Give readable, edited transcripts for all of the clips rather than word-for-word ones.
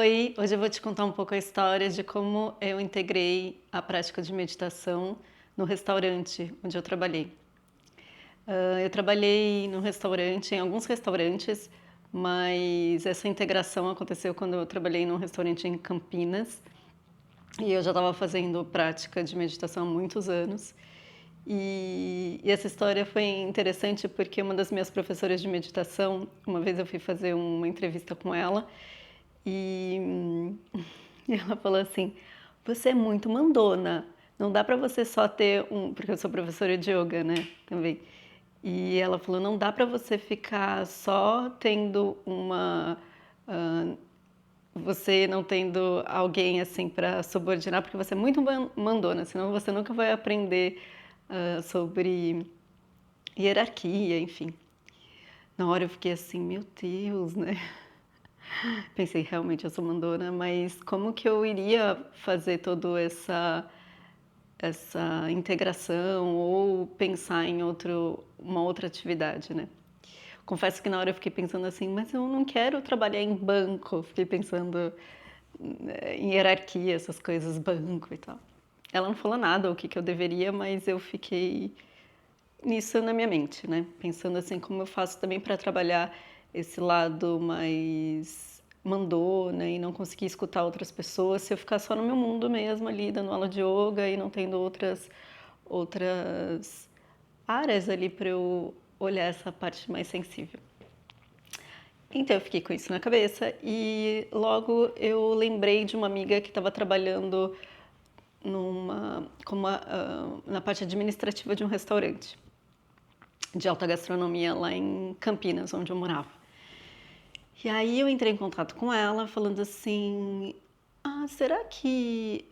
Oi, hoje eu vou te contar um pouco a história de como eu integrei a prática de meditação no restaurante onde eu trabalhei. Eu trabalhei no restaurante, em alguns restaurantes, mas essa integração aconteceu quando eu trabalhei num restaurante em Campinas e eu já estava fazendo prática de meditação há muitos anos. E essa história foi interessante porque uma das minhas professoras de meditação, uma vez eu fui fazer uma entrevista com ela e, e ela falou assim: Você é muito mandona, não dá para você só ter um. Porque eu sou professora de yoga, né? Também. E ela falou: Não dá para você ficar só tendo uma. ah, você não tendo alguém assim para subordinar, porque você é muito mandona, senão você nunca vai aprender sobre hierarquia, enfim. Na hora eu fiquei assim, meu Deus, né? Pensei, realmente eu sou mandona, mas como que eu iria fazer toda essa integração ou pensar em uma outra atividade, né? Confesso que na hora eu fiquei pensando assim, mas eu não quero trabalhar em banco. Fiquei pensando em hierarquia, essas coisas, banco e tal. Ela não falou nada o que eu deveria, mas eu fiquei nisso na minha mente, né? Pensando assim, como eu faço também para trabalhar esse lado mais mandona e não conseguir escutar outras pessoas se eu ficar só no meu mundo mesmo ali, dando aula de yoga e não tendo outras áreas ali para eu olhar essa parte mais sensível. Então eu fiquei com isso na cabeça e logo eu lembrei de uma amiga que estava trabalhando na parte administrativa de um restaurante de alta gastronomia lá em Campinas, onde eu morava. E aí eu entrei em contato com ela falando assim, será que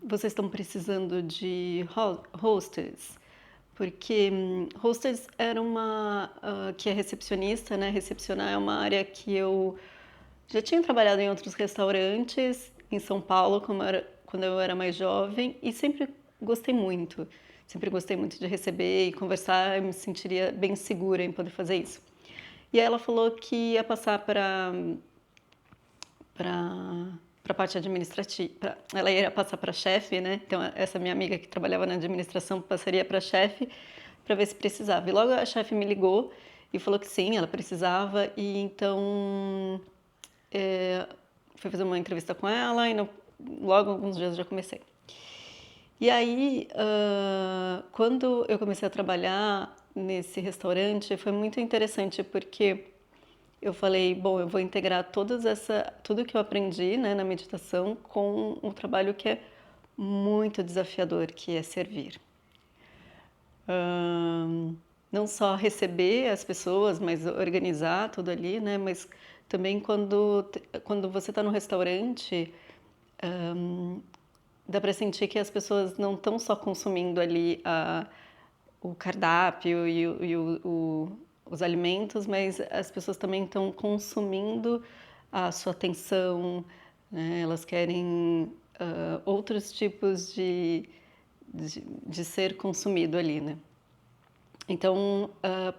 vocês estão precisando de hostess? Porque hostess era que é recepcionista, né? Recepcionar é uma área que eu já tinha trabalhado em outros restaurantes em São Paulo, quando eu era mais jovem, e sempre gostei muito. Sempre gostei muito de receber e conversar, eu me sentiria bem segura em poder fazer isso. E aí ela falou que ia passar para a parte administrativa. Ela ia passar para chefe, né? Então, essa minha amiga que trabalhava na administração passaria para chefe para ver se precisava. E logo a chefe me ligou e falou que sim, ela precisava. E então fui fazer uma entrevista com ela e logo alguns dias já comecei. E aí, quando eu comecei a trabalhar nesse restaurante, foi muito interessante porque eu falei, bom, eu vou integrar tudo que eu aprendi, né, na meditação com um trabalho que é muito desafiador, que é servir. Não só receber as pessoas, mas organizar tudo ali, né? Mas também quando você está no restaurante, dá para sentir que as pessoas não estão só consumindo ali o cardápio os alimentos, mas as pessoas também estão consumindo a sua atenção, né? Elas querem outros tipos de ser consumido ali, né? Então,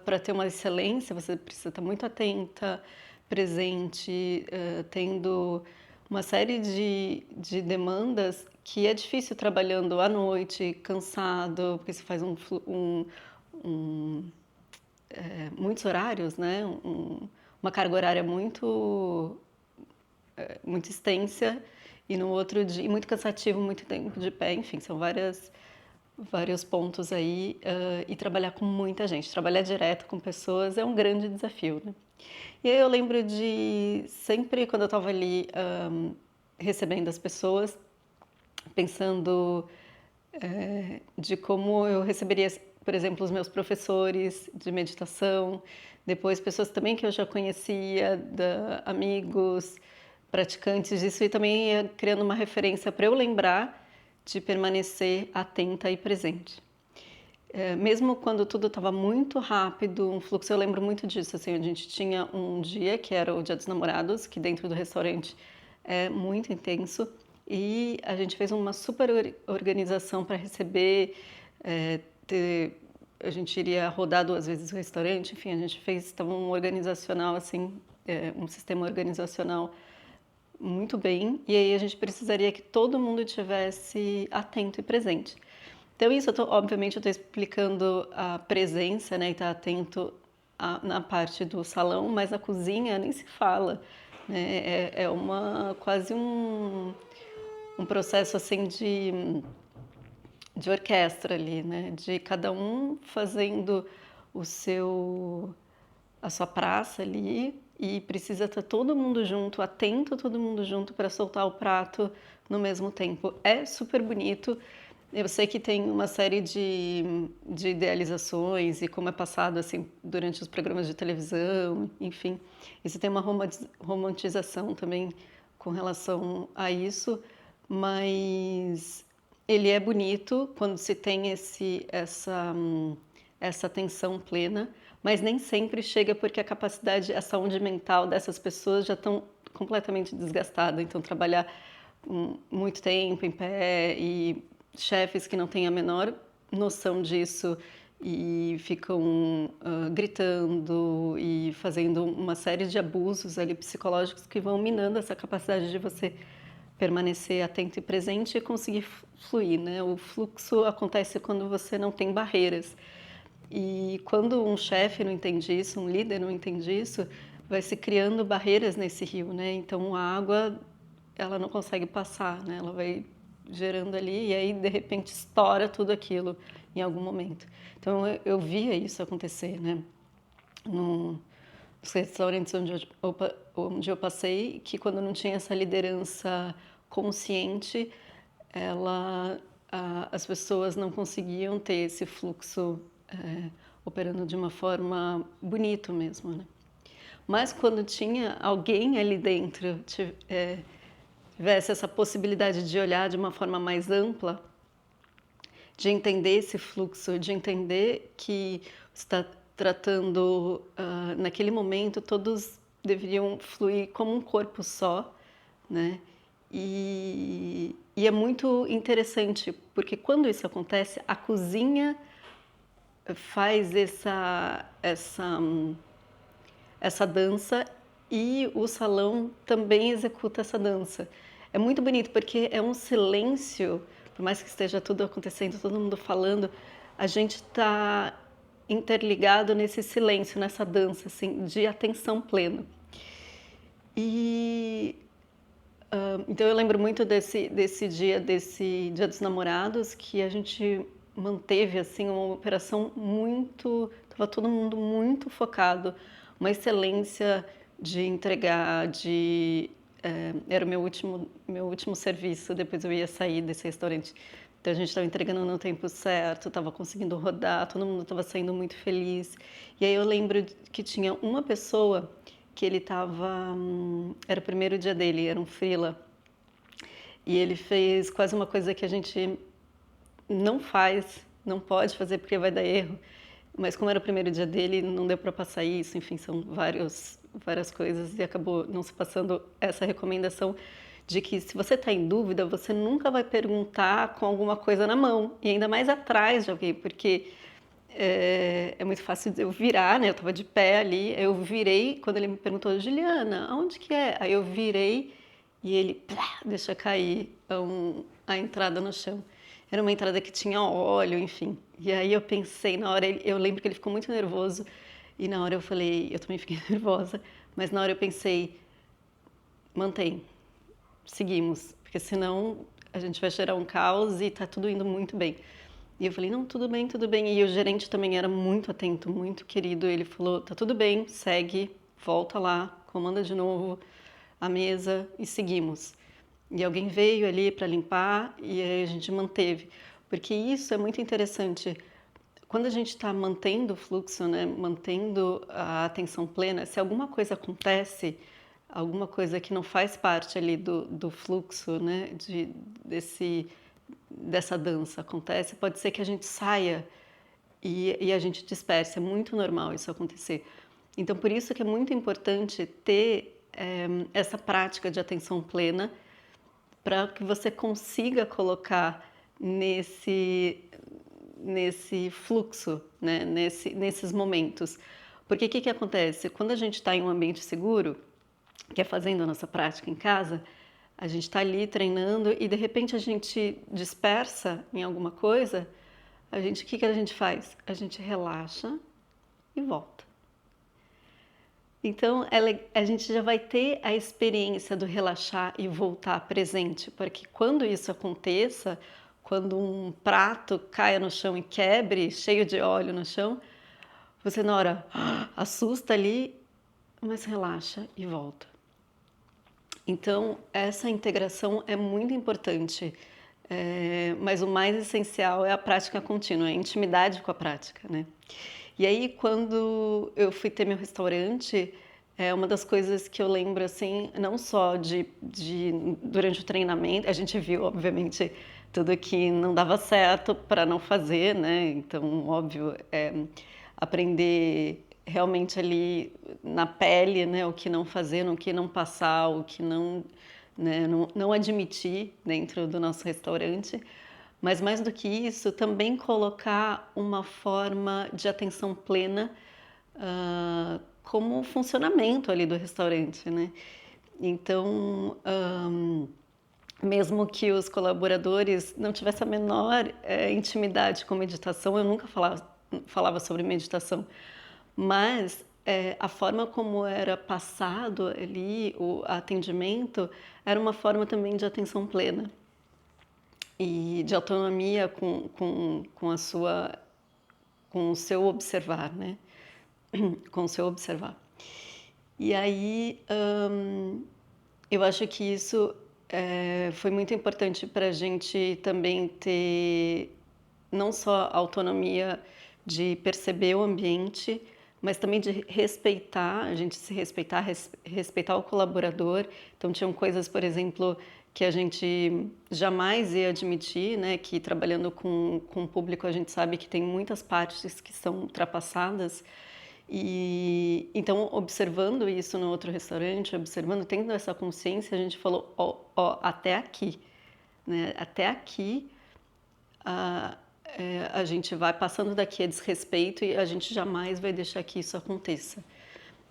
para ter uma excelência, você precisa estar muito atenta, presente, tendo uma série de demandas que é difícil trabalhando à noite, cansado, porque você faz muitos horários, né? Uma carga horária muito extensa e no outro dia muito cansativo, muito tempo de pé, enfim, são vários pontos aí e trabalhar com muita gente, trabalhar direto com pessoas é um grande desafio, né? E aí eu lembro de sempre quando eu estava ali recebendo as pessoas, pensando de como eu receberia, por exemplo, os meus professores de meditação, depois pessoas também que eu já conhecia, amigos, praticantes disso, e também ia criando uma referência para eu lembrar de permanecer atenta e presente. Mesmo quando tudo estava muito rápido, um fluxo, eu lembro muito disso, assim, a gente tinha um dia que era o Dia dos Namorados, que dentro do restaurante é muito intenso, e a gente fez uma super organização para receber, a gente iria rodar 2 vezes o restaurante, enfim, a gente fez então, um organizacional, assim, um sistema organizacional muito bem, e aí a gente precisaria que todo mundo tivesse atento e presente. Então isso obviamente eu estou explicando a presença, né, e estar atento na parte do salão, mas a cozinha nem se fala, né, é quase um processo assim de orquestra ali, né, de cada um fazendo o seu a sua praça ali e precisa estar todo mundo junto, atento todo mundo junto para soltar o prato no mesmo tempo. É super bonito. Eu sei que tem uma série de idealizações e como é passado assim durante os programas de televisão, enfim. Isso tem uma romantização também com relação a isso, mas ele é bonito quando se tem essa atenção plena, mas nem sempre chega porque a saúde mental dessas pessoas já estão completamente desgastada. Então, trabalhar muito tempo em pé e chefes que não têm a menor noção disso e ficam gritando e fazendo uma série de abusos ali psicológicos que vão minando essa capacidade de você permanecer atento e presente e conseguir fluir, né? O fluxo acontece quando você não tem barreiras. E quando um chefe não entende isso, um líder não entende isso, vai se criando barreiras nesse rio, né? Então a água, ela não consegue passar, né? Ela vai gerando ali e aí de repente estoura tudo aquilo em algum momento. Então eu via isso acontecer, né? Nos restaurantes onde eu passei, que quando não tinha essa liderança consciente, as pessoas não conseguiam ter esse fluxo operando de uma forma bonito mesmo, né? Mas quando tinha alguém ali dentro, tivesse essa possibilidade de olhar de uma forma mais ampla, de entender esse fluxo, de entender que está tratando, naquele momento, todos deveriam fluir como um corpo só, né? E é muito interessante, porque quando isso acontece, a cozinha faz essa dança e o salão também executa essa dança. É muito bonito porque é um silêncio, por mais que esteja tudo acontecendo, todo mundo falando, a gente está interligado nesse silêncio, nessa dança, assim, de atenção plena. E então eu lembro muito desse dia dos namorados, que a gente manteve assim uma operação muito, estava todo mundo muito focado, uma excelência de entregar, era o meu último serviço, depois eu ia sair desse restaurante. Então a gente estava entregando no tempo certo, estava conseguindo rodar, todo mundo estava saindo muito feliz. E aí eu lembro que tinha uma pessoa que ele estava, era o primeiro dia dele, era um freela, e ele fez quase uma coisa que a gente não faz, não pode fazer porque vai dar erro, mas como era o primeiro dia dele, não deu para passar isso, enfim, são várias coisas e acabou não se passando essa recomendação de que se você está em dúvida, você nunca vai perguntar com alguma coisa na mão e ainda mais atrás de alguém, porque é muito fácil eu virar, né? Eu estava de pé ali, eu virei, quando ele me perguntou, Juliana, aonde que é? Aí eu virei e ele deixa cair a entrada no chão. Era uma entrada que tinha óleo, enfim. E aí eu pensei, na hora, eu lembro que ele ficou muito nervoso e na hora eu falei, eu também fiquei nervosa, mas na hora eu pensei, mantém, seguimos, porque senão a gente vai gerar um caos e tá tudo indo muito bem. E eu falei, não, tudo bem, tudo bem. E o gerente também era muito atento, muito querido. Ele falou, tá tudo bem, segue, volta lá, comanda de novo a mesa e seguimos. E alguém veio ali para limpar e aí a gente manteve. Porque isso é muito interessante. Quando a gente está mantendo o fluxo, né, mantendo a atenção plena, se alguma coisa acontece, alguma coisa que não faz parte ali do fluxo, né, dessa dança acontece, pode ser que a gente saia e a gente disperse. É muito normal isso acontecer. Então, por isso que é muito importante ter essa prática de atenção plena para que você consiga colocar nesse fluxo, né? Nesses momentos. Porque o que acontece? Quando a gente está em um ambiente seguro, que é fazendo a nossa prática em casa, a gente está ali treinando e de repente a gente dispersa em alguma coisa, o que que a gente faz? A gente relaxa e volta. Então, a gente já vai ter a experiência do relaxar e voltar presente, porque quando isso aconteça, quando um prato caia no chão e quebre, cheio de óleo no chão, você na hora assusta ali, mas relaxa e volta. Então, essa integração é muito importante, mas o mais essencial é a prática contínua, a intimidade com a prática, né? E aí, quando eu fui ter meu restaurante, é uma das coisas que eu lembro, assim, não só durante o treinamento, a gente viu, obviamente, tudo que não dava certo para não fazer, né? Então, óbvio, aprender realmente ali na pele, né, o que não fazer, o que não passar, o que não, né, não admitir dentro do nosso restaurante. Mas mais do que isso, também colocar uma forma de atenção plena como funcionamento ali do restaurante, né? Então, mesmo que os colaboradores não tivessem a menor intimidade com meditação, eu nunca falava sobre meditação, mas a forma como era passado ali o atendimento era uma forma também de atenção plena e de autonomia com a sua, com o seu observar, né? Com o seu observar. E aí, eu acho que isso foi muito importante para a gente também ter não só a autonomia de perceber o ambiente, mas também de respeitar, a gente se respeitar, respeitar o colaborador. Então, tinham coisas, por exemplo, que a gente jamais ia admitir, né? Que trabalhando com o público a gente sabe que tem muitas partes que são ultrapassadas. E então, observando isso no outro restaurante, observando, tendo essa consciência, a gente falou, ó, até aqui, né? Até aqui a gente vai passando daqui a desrespeito e a gente jamais vai deixar que isso aconteça.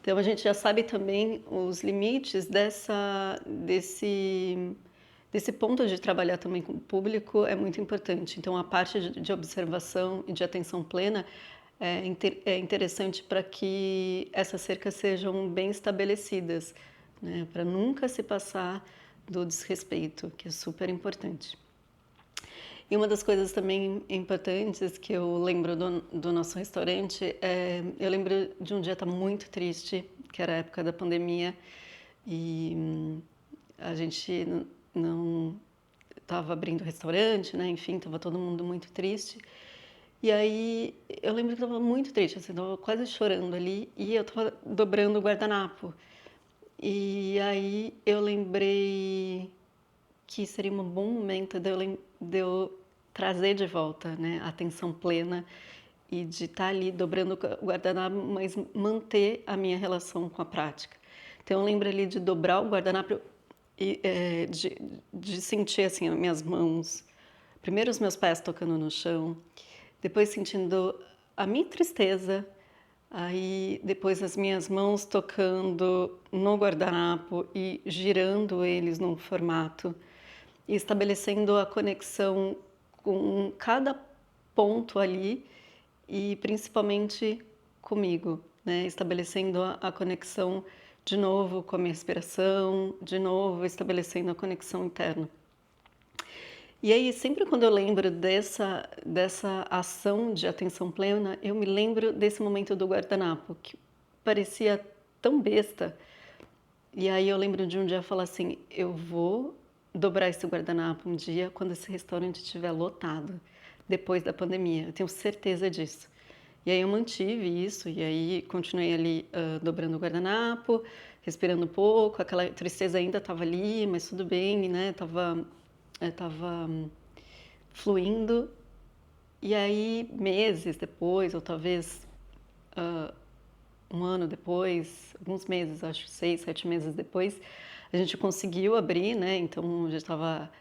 Então a gente já sabe também os limites desse ponto de trabalhar também com o público é muito importante. Então a parte de observação e de atenção plena é interessante para que essas cercas sejam bem estabelecidas, né? Para nunca se passar do desrespeito, que é super importante. E uma das coisas também importantes que eu lembro do nosso restaurante eu lembro de um dia estar muito triste, que era a época da pandemia, e a gente não estava abrindo restaurante, né? Enfim, estava todo mundo muito triste. E aí eu lembro que eu estava muito triste, assim, estava quase chorando ali, e eu estava dobrando o guardanapo. E aí eu lembrei que seria um bom momento de eu trazer de volta, né, a atenção plena e de estar ali dobrando o guardanapo, mas manter a minha relação com a prática. Então eu lembro ali de dobrar o guardanapo e de sentir assim as minhas mãos, primeiro os meus pés tocando no chão, depois sentindo a minha tristeza, aí depois as minhas mãos tocando no guardanapo e girando eles num formato e estabelecendo a conexão com cada ponto ali e principalmente comigo, né? Estabelecendo a conexão de novo com a minha respiração, de novo estabelecendo a conexão interna. E aí, sempre quando eu lembro dessa ação de atenção plena, eu me lembro desse momento do guardanapo, que parecia tão besta. E aí eu lembro de um dia falar assim, eu vou dobrar esse guardanapo um dia quando esse restaurante estiver lotado, depois da pandemia. Eu tenho certeza disso. E aí eu mantive isso, e aí continuei ali dobrando o guardanapo, respirando um pouco, aquela tristeza ainda estava ali, mas tudo bem, né? Tava fluindo. E aí, meses depois, ou talvez um ano depois, alguns meses, acho 6, 7 meses depois, a gente conseguiu abrir, né? Então já estava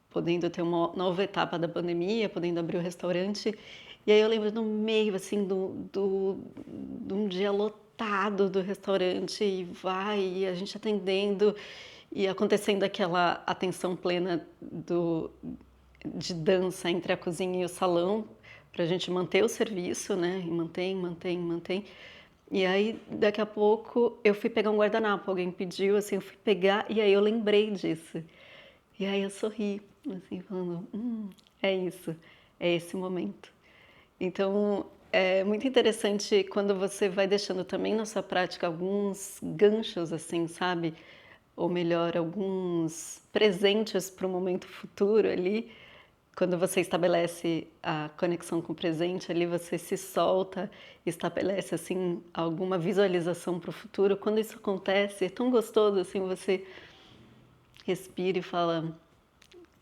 podendo ter uma nova etapa da pandemia, podendo abrir o restaurante. E aí eu lembro no meio, assim, de um dia lotado, lotado do restaurante e vai, e a gente atendendo e acontecendo aquela atenção plena de dança entre a cozinha e o salão, para a gente manter o serviço, né? E mantém, mantém, mantém. E aí, daqui a pouco, eu fui pegar um guardanapo, alguém pediu, assim, eu fui pegar, e aí eu lembrei disso. E aí eu sorri, assim, falando, é isso, é esse momento. Então, é muito interessante quando você vai deixando também na sua prática alguns ganchos, assim, sabe? Ou melhor, alguns presentes para o momento futuro ali. Quando você estabelece a conexão com o presente, ali você se solta, estabelece assim alguma visualização para o futuro. Quando isso acontece, é tão gostoso assim, você respira e fala,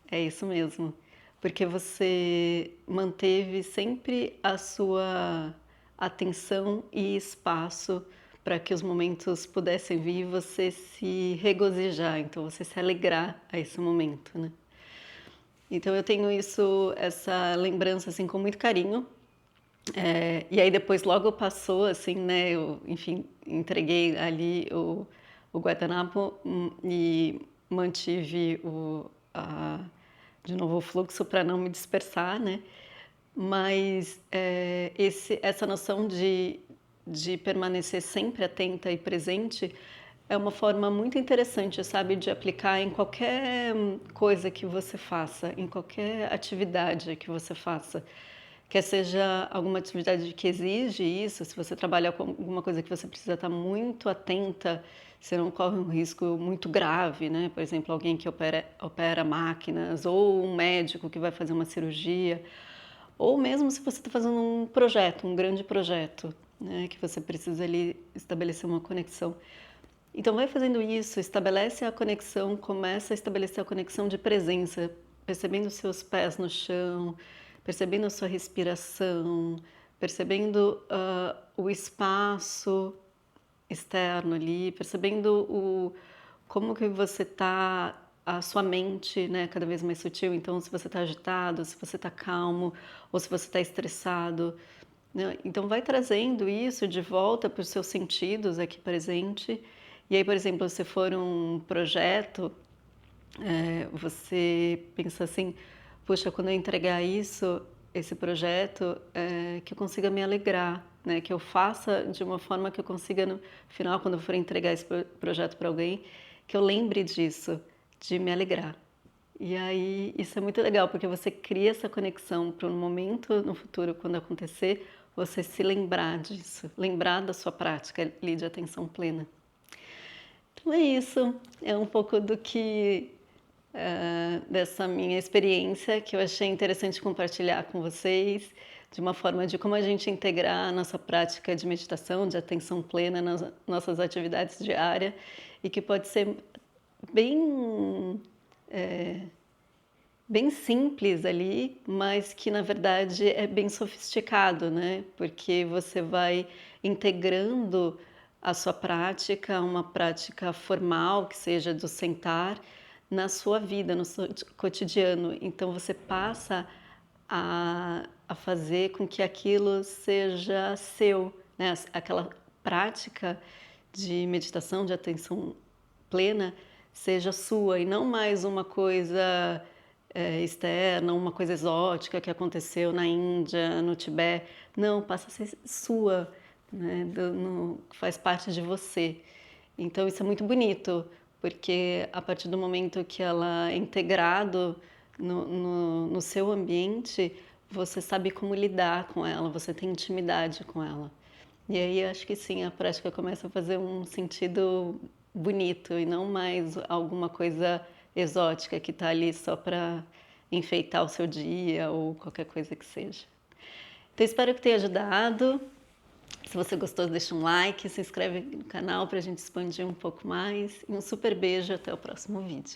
é isso mesmo, porque você manteve sempre a sua atenção e espaço para que os momentos pudessem vir e você se regozijar, então você se alegrar a esse momento, né? Então eu tenho isso, essa lembrança assim com muito carinho. E aí depois logo passou assim, né? Eu, enfim, entreguei ali o guardanapo e mantive de novo o fluxo para não me dispersar, né? Mas essa noção de permanecer sempre atenta e presente é uma forma muito interessante, sabe, de aplicar em qualquer coisa que você faça, em qualquer atividade que você faça. Quer seja alguma atividade que exige isso, se você trabalha com alguma coisa que você precisa estar muito atenta, você não corre um risco muito grave, né? Por exemplo, alguém que opera máquinas, ou um médico que vai fazer uma cirurgia, ou mesmo se você está fazendo um projeto, um grande projeto, né? Que você precisa ali estabelecer uma conexão. Então vai fazendo isso, estabelece a conexão, começa a estabelecer a conexão de presença, percebendo seus pés no chão, percebendo a sua respiração, percebendo o espaço externo ali, percebendo como que você está, a sua mente, né, cada vez mais sutil. Então, se você está agitado, se você está calmo, ou se você está estressado, né? Então, vai trazendo isso de volta para os seus sentidos aqui presente. E aí, por exemplo, se for um projeto, você pensa assim, puxa, quando eu entregar isso, esse projeto, que eu consiga me alegrar, né? Que eu faça de uma forma que eu consiga, no final, quando eu for entregar esse projeto para alguém, que eu lembre disso, de me alegrar. E aí, isso é muito legal, porque você cria essa conexão para um momento no futuro, quando acontecer, você se lembrar disso, lembrar da sua prática ali de atenção plena. Então é isso, é um pouco do que dessa minha experiência que eu achei interessante compartilhar com vocês, de uma forma de como a gente integrar a nossa prática de meditação, de atenção plena nas nossas atividades diárias e que pode ser bem bem simples ali, mas que na verdade é bem sofisticado, né? Porque você vai integrando a sua prática, uma prática formal, que seja do sentar, na sua vida, no seu cotidiano. Então você passa a fazer com que aquilo seja seu, né? Aquela prática de meditação, de atenção plena, seja sua e não mais uma coisa externa, uma coisa exótica que aconteceu na Índia, no Tibete. Não, passa a ser sua, né? Faz parte de você. Então isso é muito bonito, porque a partir do momento que ela é integrado no seu ambiente, você sabe como lidar com ela, você tem intimidade com ela. E aí acho que sim, a prática começa a fazer um sentido bonito e não mais alguma coisa exótica que está ali só para enfeitar o seu dia ou qualquer coisa que seja. Então espero que tenha ajudado. Se você gostou, deixa um like, se inscreve no canal para a gente expandir um pouco mais. E um super beijo, até o próximo vídeo.